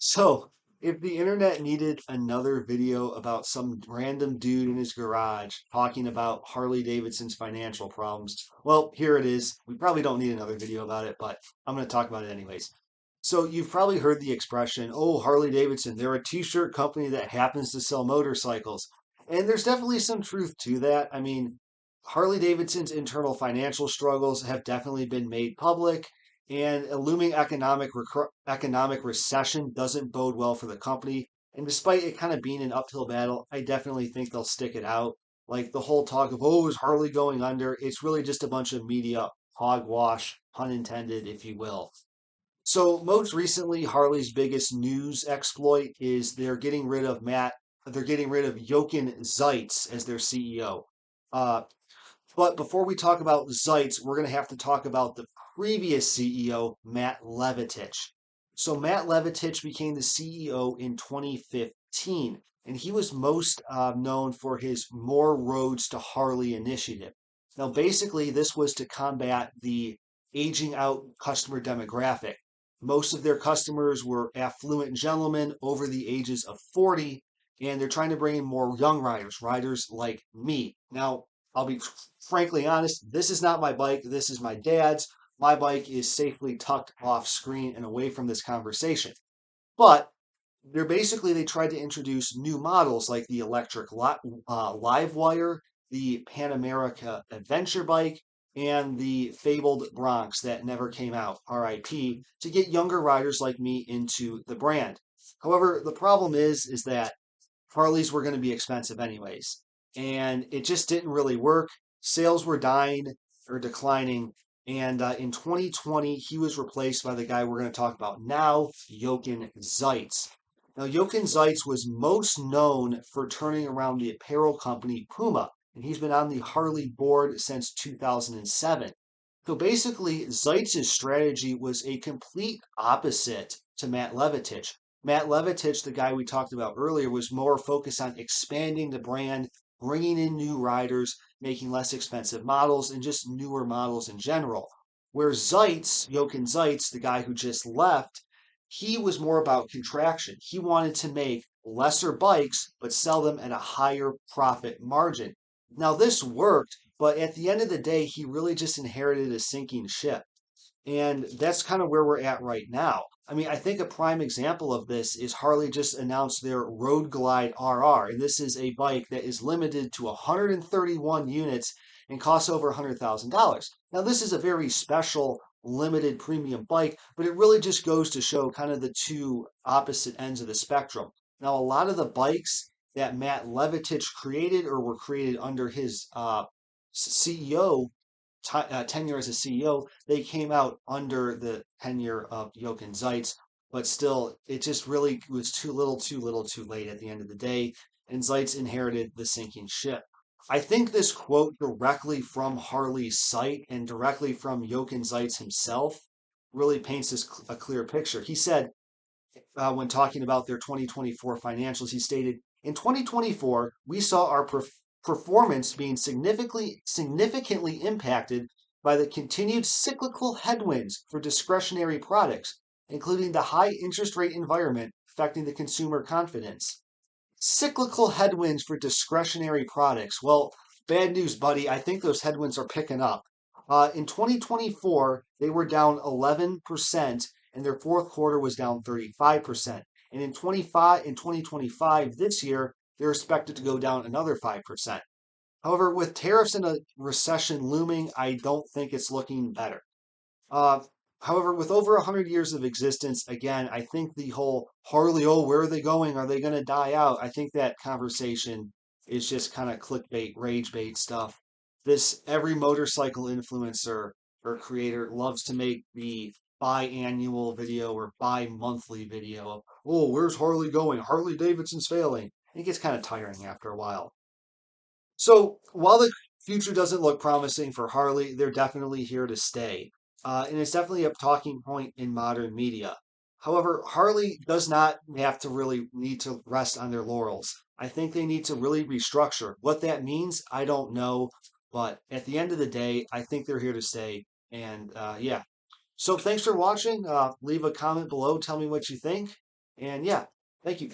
So, if the internet needed another video about some random dude in his garage talking about Harley Davidson's financial problems, well, here it is. We probably don't need another video about it, but I'm going to talk about it anyways. So, you've probably heard the expression, oh, Harley Davidson, they're a t-shirt company that happens to sell motorcycles. And there's definitely some truth to that. I mean, Harley Davidson's internal financial struggles have definitely been made public, and a looming economic recession doesn't bode well for the company. And despite it kind of being an uphill battle, I definitely think they'll stick it out. Like the whole talk of, oh, is Harley going under? It's really just a bunch of media hogwash, pun intended, if you will. So most recently, Harley's biggest news exploit is they're getting rid of Yoken Zites as their CEO. Uh, but before we talk about Zites, we're going to have to talk about the previous CEO, Matt Levitic. So Matt Levitic became the CEO in 2015, and he was most known for his More Roads to Harley initiative. Now, basically, this was to combat the aging out customer demographic. Most of their customers were affluent gentlemen over the ages of 40, and they're trying to bring in more young riders, riders like me. Now, I'll be frankly honest, this is not my bike. This is my dad's. My bike is safely tucked off screen and away from this conversation. But they tried to introduce new models like the Live Wire, the Pan America Adventure Bike, and the fabled Bronx that never came out, RIP, to get younger riders like me into the brand. However, the problem is that Harleys were going to be expensive anyways. And it just didn't really work. Sales were dying or declining. And in 2020, he was replaced by the guy we're going to talk about now, Yoken Zites. Now, Yoken Zites was most known for turning around the apparel company Puma, and he's been on the Harley board since 2007. So basically, Zeitz's strategy was a complete opposite to Matt Levitic. Matt Levitic, the guy we talked about earlier, was more focused on expanding the brand, bringing in new riders, making less expensive models, and just newer models in general. Where Zeitz, Jochen Zeitz, the guy who just left, he was more about contraction. He wanted to make lesser bikes, but sell them at a higher profit margin. Now, this worked, but at the end of the day, he really just inherited a sinking ship. And that's kind of where we're at right now. I mean, I think a prime example of this is Harley just announced their Road Glide RR, and this is a bike that is limited to 131 units and costs over $100,000. Now, this is a very special limited premium bike, but it really just goes to show kind of the two opposite ends of the spectrum. Now, a lot of the bikes that Matt Levitic created or were created under his CEO tenure as a CEO, they came out under the tenure of Jochen Zeitz, but still, it just really was too little, too late at the end of the day, and Zeitz inherited the sinking ship. I think this quote directly from Harley's site and directly from Jochen Zeitz himself really paints a clear picture. He said, when talking about their 2024 financials, he stated, in 2024, we saw our performance being significantly impacted by the continued cyclical headwinds for discretionary products, including the high interest rate environment affecting the consumer confidence. Cyclical headwinds for discretionary products. Well, bad news, buddy. I think those headwinds are picking up. In 2024, they were down 11%, and their fourth quarter was down 35%. And in 2025, this year, they're expected to go down another 5%. However, with tariffs and a recession looming, I don't think it's looking better. Uh, However, with over 100 years of existence, again, I think the whole Harley, oh, where are they going? Are they going to die out? I think that conversation is just kind of clickbait, rage bait stuff. This every motorcycle influencer or creator loves to make the biannual video or bi-monthly video of, oh, where's Harley going? Harley Davidson's failing. It gets kind of tiring after a while. So while the future doesn't look promising for Harley, they're definitely here to stay. And it's definitely a talking point in modern media. However, Harley does not have to really need to rest on their laurels. I think they need to really restructure. What that means, I don't know. But at the end of the day, I think they're here to stay. And yeah. So thanks for watching. Leave a comment below. Tell me what you think. And yeah, thank you.